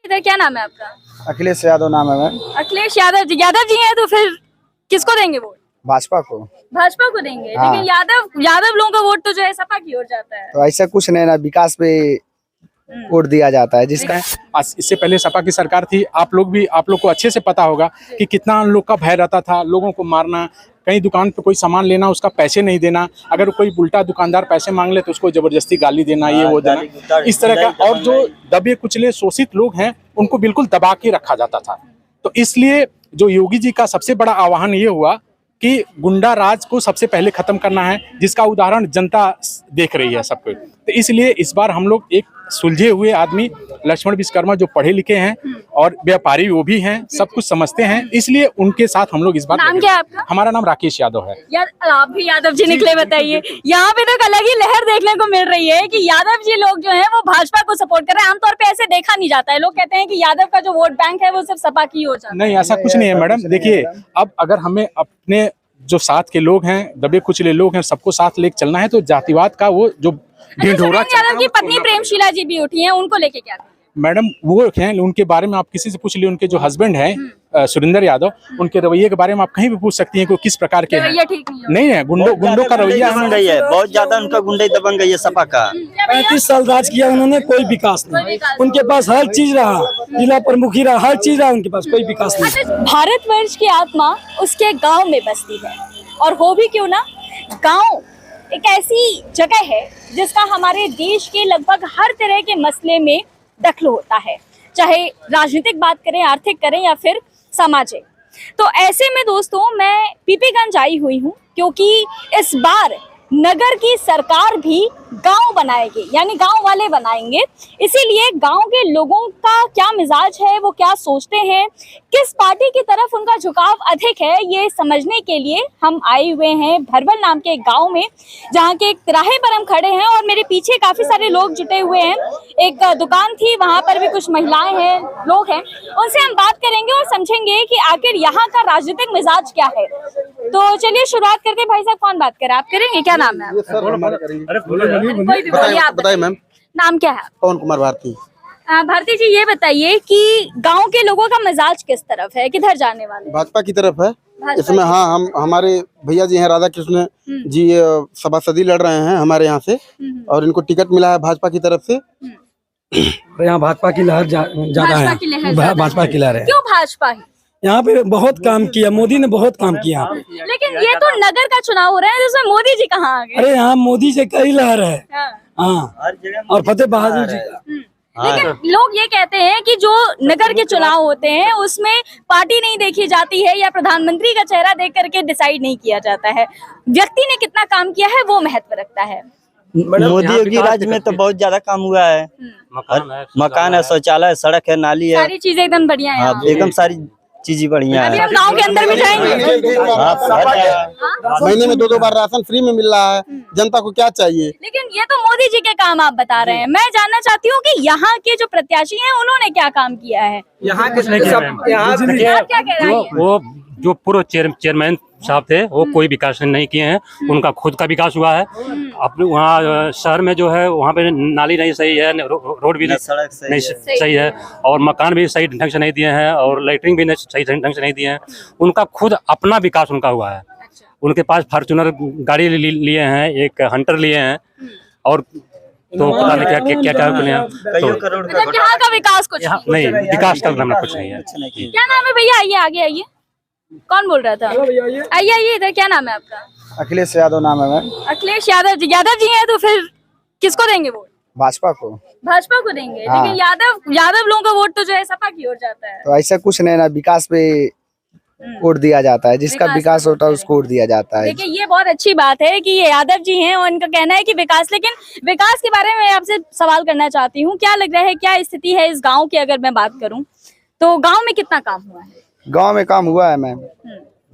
इधर क्या नाम है आपका? अखिलेश यादव नाम है मैम। अखिलेश यादव जी हैं, तो फिर किसको देंगे वोट? भाजपा को। भाजपा को देंगे। हाँ। लेकिन यादव लोगों का वोट तो जो है सपा की ओर जाता है। तो ऐसा कुछ नहीं ना, विकास पे वोट दिया जाता है जिसका। इससे पहले सपा की सरकार थी, आप लोग को अच्छे से पता होगा कि कितना उन लोग का भय रहता था, लोगों को मारना, कहीं दुकान पे कोई सामान लेना उसका पैसे नहीं देना, अगर कोई उल्टा दुकानदार पैसे मांग ले तो उसको जबरदस्ती गाली देना, ये वो देना, इस तरह का। और जो दबे कुचले शोषित लोग हैं उनको बिल्कुल दबा के रखा जाता था। तो इसलिए जो योगी जी का सबसे बड़ा आह्वान ये हुआ कि गुंडा राज को सबसे पहले खत्म करना है, जिसका उदाहरण जनता देख रही है सबको। तो इसलिए इस बार हम लोग एक सुलझे हुए आदमी लक्ष्मण विश्वकर्मा जो पढ़े लिखे हैं और व्यापारी वो भी हैं, सब कुछ समझते हैं, इसलिए उनके साथ हम लोग इस बार। नाम क्या है आपका? हमारा नाम राकेश यादव है। यार आप भी यादव जी निकले, बताइए। यहाँ पे तो एक अलग ही लहर देखने को मिल रही है कि यादव जी लोग जो हैं वो भाजपा को सपोर्ट कर रहे हैं। आमतौर पे ऐसे देखा नहीं जाता है, लोग कहते हैं कि यादव का जो वोट बैंक है वो सिर्फ सपा की हो जाता है। नहीं, ऐसा कुछ नहीं है मैडम। देखिए, अब अगर हमें अपने जो साथ के लोग हैं, दबे कुचले लोग हैं, सबको साथ लेकर चलना है, तो जातिवाद का वो जो ढिंढोरा यादव की पत्नी प्रेमशीला जी भी उठी हैं, उनको लेके क्या? मैडम वो हैं, उनके बारे में आप किसी से पूछ लिए, उनके जो हस्बैंड हैं सुरेंद्र यादव, उनके रवैये के बारे में आप कहीं भी पूछ सकती हैं कि किस प्रकार के हैं। ठीक नहीं है, गुंडों का रवैया है, बहुत ज्यादा उनका गुंडे दबंग गई है सपा का। 35 साल राज किया उन्होंने, कोई विकास नहीं। उनके पास हर चीज रहा, जिला प्रमुख ही रहा, हर चीज रहा, उनके पास कोई विकास नहीं। भारतवर्ष की आत्मा उसके गांव में बसती है, और हो भी क्यों ना, गांव एक ऐसी जगह है जिसका हमारे देश के लगभग हर तरह के मसले में दखल होता है, चाहे राजनीतिक बात करें, आर्थिक करें या फिर सामाजिक। तो ऐसे में दोस्तों मैं पीपीगंज आई हुई हूँ, क्योंकि इस बार नगर की सरकार भी गांव बनाएगी, यानी गांव वाले बनाएंगे। इसीलिए गांव के लोगों का क्या मिजाज है, वो क्या सोचते हैं, किस पार्टी की तरफ उनका झुकाव अधिक है, ये समझने के लिए हम आए हुए हैं भरवल नाम के एक गांव में, जहां के एक तिराहे पर हम खड़े हैं और मेरे पीछे काफी सारे लोग जुटे हुए हैं। एक दुकान थी, वहां पर भी कुछ महिलाएं हैं, लोग हैं, उनसे हम बात करेंगे और समझेंगे कि आखिर यहाँ का राजनीतिक मिजाज क्या है। तो चलिए शुरुआत करके। भाई साहब कौन बात करे, आप करेंगे? क्या नाम है आप? बताइए मैम। नाम क्या है? पवन कुमार भारती। भारती जी, ये बताइए कि गांव के लोगों का मिजाज किस तरफ है, किधर जाने वाले? भाजपा की तरफ है इसमें। हाँ, हम हमारे भैया जी हैं राधा कृष्ण जी, सभासदी लड़ रहे हैं हमारे यहाँ से, और इनको टिकट मिला है भाजपा की तरफ से। यहाँ भाजपा की लहर ज्यादा है, भाजपा की लहर है। क्यों भाजपा ही? यहाँ पे बहुत काम किया, मोदी ने बहुत काम किया यहाँ पे। लेकिन ये तो नगर का चुनाव हो रहा है, जिसमें मोदी जी कहाँ आ गए? अरे यहाँ मोदी से कई लहर है। हाँ, और फतेह बहादुर जी का। लेकिन लोग ये कहते हैं कि जो नगर के चुनाव होते हैं उसमें पार्टी नहीं देखी जाती है, या प्रधानमंत्री का चेहरा देख करके डिसाइड नहीं किया जाता है, व्यक्ति ने कितना काम किया है वो महत्व रखता है। मोदी योगी राज में तो बहुत ज्यादा काम हुआ है। मकान है, शौचालय, सड़क है, नाली है, सारी चीजें एकदम बढ़िया है। एकदम सारी चीजें बढ़िया है। अभी हम गांव के अंदर भी जाएंगे। महीने में 2-2 बार राशन फ्री में मिल रहा है, जनता को क्या चाहिए? लेकिन ये तो मोदी जी के काम आप बता रहे हैं, मैं जानना चाहती हूँ कि यहाँ के जो प्रत्याशी हैं उन्होंने क्या काम किया है। यहाँ किसने किया? क्या कह रहे हैं? वो जो पूर्व चेयरमैन साहब थे वो कोई विकास नहीं किए हैं, उनका खुद का विकास हुआ है। अपने वहाँ शहर में जो है वहाँ पे नाली नहीं सही है, रोड भी नहीं सही है, और मकान भी सही ढंग से नहीं दिए हैं, और लाइटिंग भी सही ढंग से नहीं दिए हैं। उनका खुद अपना विकास उनका हुआ है। उनके पास फॉर्च्यूनर गाड़ी लिए हैं, एक हंटर लिए हैं, और तो पता नहीं क्या क्या मतलब यहाँ का विकास कुछ नहीं, विकास का नाम कुछ नहीं है। क्या नाम है भैया? आइए आगे आइए। कौन बोल रहा था? आइए इधर। क्या नाम है आपका? अखिलेश यादव नाम है मैम। अखिलेश यादव जी हैं, तो फिर किसको देंगे वोट? भाजपा को। भाजपा को देंगे। हाँ। लेकिन यादव लोगों का वोट तो जो है सपा की ओर जाता है। तो ऐसा कुछ नहीं ना, विकास पे वोट दिया जाता है, जिसका विकास होता है उसको वोट दिया जाता है। देखिए, ये बहुत अच्छी बात है कि ये यादव जी हैं और इनका कहना है कि विकास। लेकिन विकास के बारे में आपसे सवाल करना चाहती हूँ, क्या लग रहा है, क्या स्थिति है इस गाँव की? अगर मैं बात करूँ तो गाँव में कितना काम हुआ है? गांव में काम हुआ है मैम,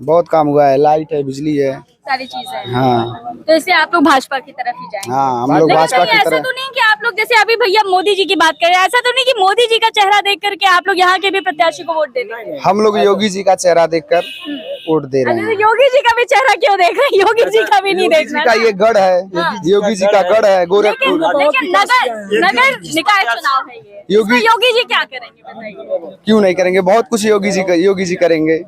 बहुत काम हुआ है, लाइट है, बिजली है। सारी चीजें। हाँ तो इसलिए आप लोग भाजपा की तरफ ही जाएंगे। हाँ, हम लोग लेकिन भाजपा कहीं की ऐसा तरह। तो नहीं कि आप लोग जैसे अभी भैया मोदी जी की बात कर रहे हैं, ऐसा तो नहीं कि मोदी जी का चेहरा देख करके आप लोग यहाँ के भी प्रत्याशी को वोट दे देंगे? हम लोग योगी जी का चेहरा देखकर वोट दे रहे अच्छा, हैं। तो योगी जी का भी चेहरा क्यों देख रहे हैं? योगी जी का भी नहीं योगी देखना जी का ना। ये गढ़ है, योगी जी का गढ़ है गोरखपुर। लेकिन नगर निकाय चुनाव है ये, योगी जी क्या करेंगे बताइए? क्यों नहीं करेंगे, बहुत कुछ योगी जी करेंगे।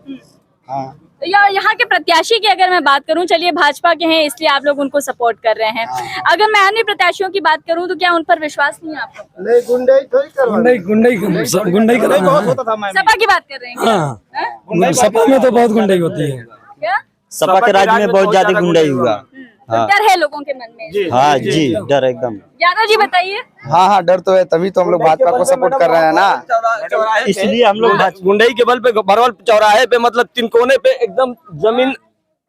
हाँ तो यहाँ के प्रत्याशी की अगर मैं बात करूं, चलिए भाजपा के हैं इसलिए आप लोग उनको सपोर्ट कर रहे हैं। अगर मैं अन्य प्रत्याशियों की बात करूं तो क्या उन पर विश्वास नहीं है आपको? गुंडई सपा की बात कर रहे हैं हाँ। हैं? सपा में तो बहुत गुंडई होती है। क्या सपा के राज में बहुत ज्यादा गुंडाई हुआ। तो डर है लोगों के मन में? हाँ जी, डर एकदम। यादव जी बताइए। हाँ डर तो है, तभी तो हम लोग भाजपा को सपोर्ट कर रहे हैं ना। इसलिए हम लोग गुंडई के बल पे भरवल चौराहे पे मतलब तिनकोने पे एकदम जमीन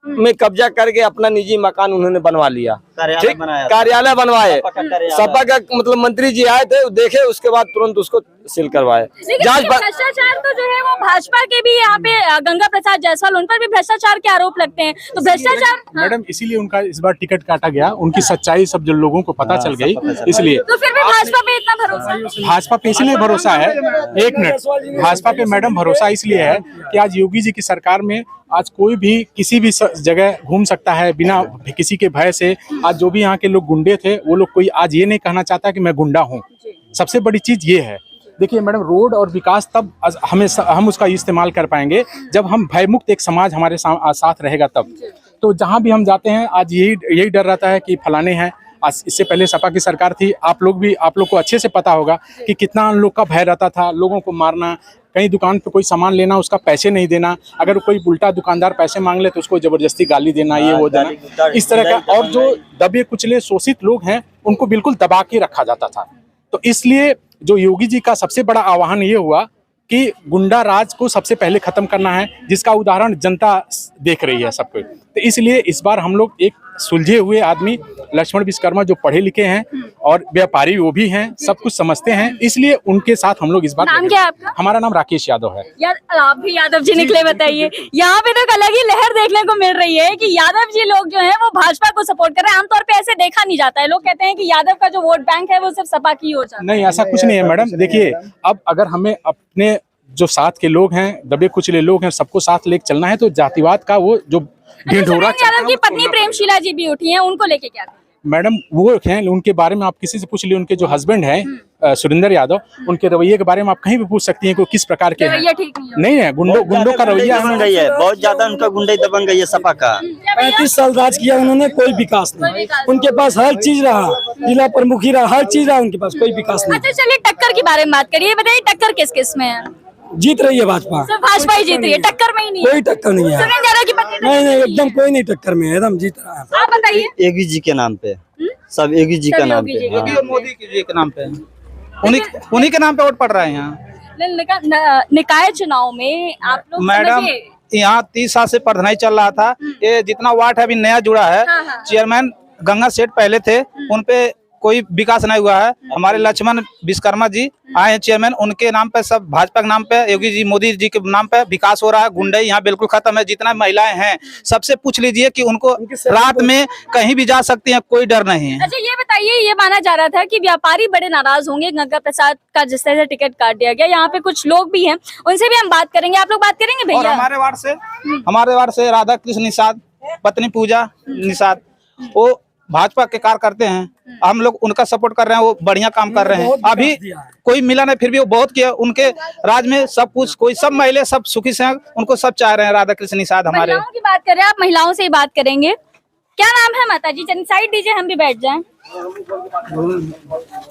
में कब्जा करके अपना निजी मकान उन्होंने बनवा लिया। ठीक, कार्यालय बनवाए। सपा का मतलब मंत्री जी आए थे, देखे, उसके बाद तुरंत उसको सील करवाए। लेकिन ये भ्रष्टाचार तो जो है वो भाजपा के भी यहाँ पे गंगा प्रसाद जायसवाल, उन पर भी भ्रष्टाचार के आरोप लगते हैं। तो भ्रष्टाचार मैडम इसीलिए उनका इस बार टिकट काटा गया, उनकी सच्चाई सब जो लोगों को पता चल गई, इसलिए। तो फिर भी भाजपा पे इतना भरोसा? भाजपा पे इसलिए भरोसा है, एक मिनट, भाजपा पे मैडम भरोसा इसलिए है कि आज योगी जी की सरकार में आज कोई भी किसी भी जगह घूम सकता है बिना किसी के भय से। आज जो भी यहाँ के लोग गुंडे थे वो लोग कोई आज ये नहीं कहना चाहता कि मैं गुंडा हूँ। सबसे बड़ी चीज ये है। देखिए मैडम, रोड और विकास तब हम उसका इस्तेमाल कर पाएंगे जब हम भयमुक्त एक समाज हमारे साथ रहेगा तब। तो जहाँ भी हम जाते हैं आज यही डर रहता है कि फलाने हैं। आज इससे पहले सपा की सरकार थी, आप लोग को अच्छे से पता होगा कि कितना उन लोग का भय रहता था, लोगों को मारना, कहीं दुकान पे कोई सामान लेना उसका पैसे नहीं देना, अगर कोई उल्टा दुकानदार पैसे मांग ले तो उसको जबरदस्ती गाली देना, ये वो देना, इस तरह का। और जो दबे कुचले शोषित लोग हैं उनको बिल्कुल दबा के रखा जाता था। तो इसलिए जो योगी जी का सबसे बड़ा आह्वान ये हुआ कि गुंडा राज को सबसे पहले खत्म करना है, जिसका उदाहरण जनता देख रही है सबको। तो इसलिए इस बार हम लोग एक सुलझे हुए आदमी लक्ष्मण विश्वकर्मा जो पढ़े लिखे हैं और व्यापारी वो भी हैं, सब कुछ समझते हैं, इसलिए उनके साथ हम लोग इस बार। नाम क्या है आपका? हमारा नाम राकेश यादव है। यार आप भी यादव जी निकले, बताइए। यहाँ पे तो एक अलग ही लहर देखने को मिल रही है कि यादव जी लोग जो हैं वो भाजपा को सपोर्ट कर रहे हैं। आमतौर पे ऐसे देखा नहीं जाता है, लोग कहते हैं कि यादव का जो वोट बैंक है वो सिर्फ सपा की हो जाता है। नहीं, ऐसा कुछ नहीं है मैडम। देखिए, अब अगर हमें अपने जो साथ के लोग हैं, दबे कुचले लोग हैं, सबको साथ लेके चलना है तो जातिवाद का वो जो ढिंढोरा यादव की पत्नी प्रेमशीला जी भी उठी हैं, उनको लेके क्या? मैडम वो हैं, उनके बारे में आप किसी से पूछ लिए, उनके जो हस्बैंड हैं सुरेंद्र यादव, उनके रवैये के बारे में आप कहीं भी पूछ सकती हैं कि किस प्रकार के हैं। ठीक नहीं है, गुंडों का रवैया बन गई है, बहुत ज्यादा उनका गुंडई दबंग गई है सपा का। 35 साल राज किया उन्होंने, कोई विकास नहीं। उनके पास हर चीज रहा, जिला प्रमुखी रहा, हर चीज रहा उनके पास, कोई विकास नहीं। अच्छा चलिए टक्कर के बारे में बात करिए, बताइए टक्कर किस किस में है? जीत रही है भाजपा, सिर्फ भाजपा ही जीत रही है, टक्कर में ही नहीं? कोई टक्कर नहीं है। सुरेंद्र यादव की पत्नी नहीं एकदम कोई नहीं टक्कर में है, एकदम जीत रहा है। आप बताइए। योगी जी के नाम पे, सब योगी जी का नाम पे। हाँ। मोदी जी के नाम पे, उन्हीं के नाम पे वोट पड़ रहा है यहाँ। निकाय चुनाव में आप लोग मैडम यहाँ 30 साल से प्रधानाई चल रहा था। ये जितना वार्ड है अभी नया जुड़ा है, चेयरमैन गंगा सेठ पहले थे, उनपे कोई विकास नहीं हुआ है। हमारे लक्ष्मण विश्वकर्मा जी आए हैं चेयरमैन, उनके नाम पे, सब भाजपा के नाम पे, योगी जी मोदी जी के नाम पे विकास हो रहा है। गुंडई यहाँ बिल्कुल खत्म है। जितना महिलाएं हैं सबसे पूछ लीजिए कि उनको रात में कहीं भी जा सकती हैं, कोई डर नहीं है। अच्छा ये बताइए, ये माना जा रहा था कि व्यापारी बड़े नाराज होंगे गंगा प्रसाद का जिस तरह से टिकट काट दिया गया। यहाँ पे कुछ लोग भी हैं, उनसे भी हम बात करेंगे। आप लोग बात करेंगे भैया? और हमारे वार्ड से राधा कृष्ण निषाद, पत्नी पूजा निषाद, वो भाजपा के कार्य करते हैं, हम लोग उनका सपोर्ट कर रहे हैं, वो बढ़िया काम कर रहे हैं। अभी कोई मिला नहीं, फिर भी वो बहुत किया। उनके राज में सब कुछ, कोई सब महिला सब सुखी से, उनको सब चाह रहे हैं। राधा कृष्ण निषाद हमारे। महिलाओं की बात कर रहे हैं आप, महिलाओं से ही बात करेंगे। क्या नाम है माता जी? साइड दीजिए, हम भी बैठ जाएं।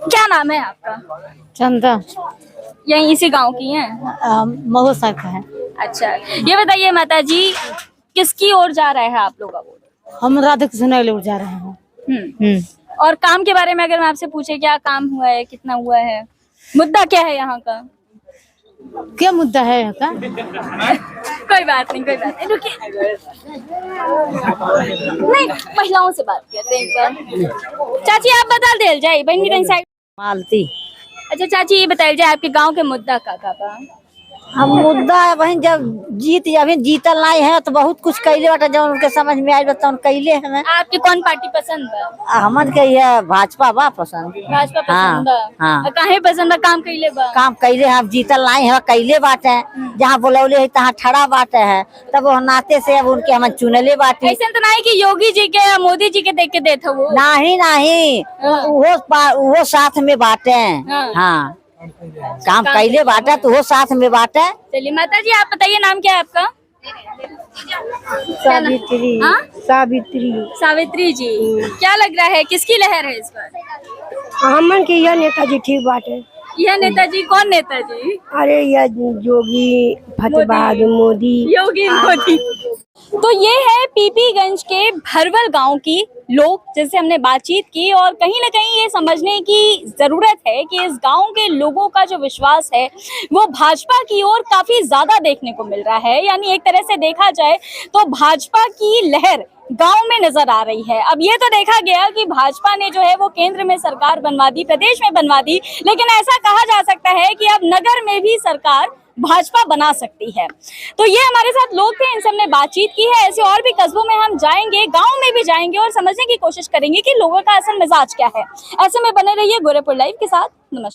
क्या नाम है आपका? चंदा। यही इसी गांव की हैं? महोत्सव का है। अच्छा ये बताइए माता जी, किसकी ओर जा रहा है आप लोग का वोट? हम राधा कृष्ण ओर जा रहे हैं। और काम के बारे में अगर मैं आपसे पूछे, क्या काम हुआ है, कितना हुआ है, मुद्दा क्या है यहाँ का? क्या मुद्दा है यहाँ का? कोई बात नहीं, रुकिए। नहीं, महिलाओं से बात करते हैं एक बार। चाची आप बता दे जाए, बहन साइड। मालती। अच्छा चाची ये बताइए जाए, आपके गांव के मुद्दा का बा? हम मुद्दा है वही जब अभी जीतल नहीं है तो बहुत कुछ कैले बाटे जब उनके समझ में आई बताओ कैले हमें। आपकी कौन पार्टी पसंद है? हमन के ये भाजपा बा पसंद। भाजपा पसंद है। हाँ। काहे पसंद है? काम कैले बा? काम कैले हम जीतल नहीं है कैले बाटे जहाँ बुलौले है तहाँ ठड़ा बाटे है तब वो नाते से अब उनके हम चुनले बाटे। ऐसे तो नहीं कि योगी जी के या मोदी जी के देख के देते हो? नहीं वो साथ में बाटे। हाँ काम कैले बाटे तो वो साथ में बाटे। चलिए माता जी आप बताइए नाम क्या है आपका? सावित्री। हाँ? सावित्री। सावित्री जी, क्या लग रहा है किसकी लहर है इस बार? हमन के यह नेताजी ठीक बात है। यह नेताजी कौन नेताजी? अरे यह योगी फतेहबाद मोदी। योगी मोदी। तो ये है पीपीगंज के भरवल गांव की लोग जिनसे हमने बातचीत की और कहीं ना कहीं ये समझने की जरूरत है कि इस गांव के लोगों का जो विश्वास है वो भाजपा की ओर काफी ज्यादा देखने को मिल रहा है। यानी एक तरह से देखा जाए तो भाजपा की लहर गांव में नजर आ रही है। अब ये तो देखा गया कि भाजपा ने जो है वो केंद्र में सरकार बनवा दी, प्रदेश में बनवा दी, लेकिन ऐसा कहा जा सकता है कि अब नगर में भी सरकार भाजपा बना सकती है। तो ये हमारे साथ लोग थे, इनसे हमने बातचीत की है। ऐसे और भी कस्बों में हम जाएंगे, गांव में भी जाएंगे और समझने की कोशिश करेंगे कि लोगों का असल मिजाज क्या है। ऐसे में बने रहिए गोरखपुर लाइव के साथ। नमस्कार।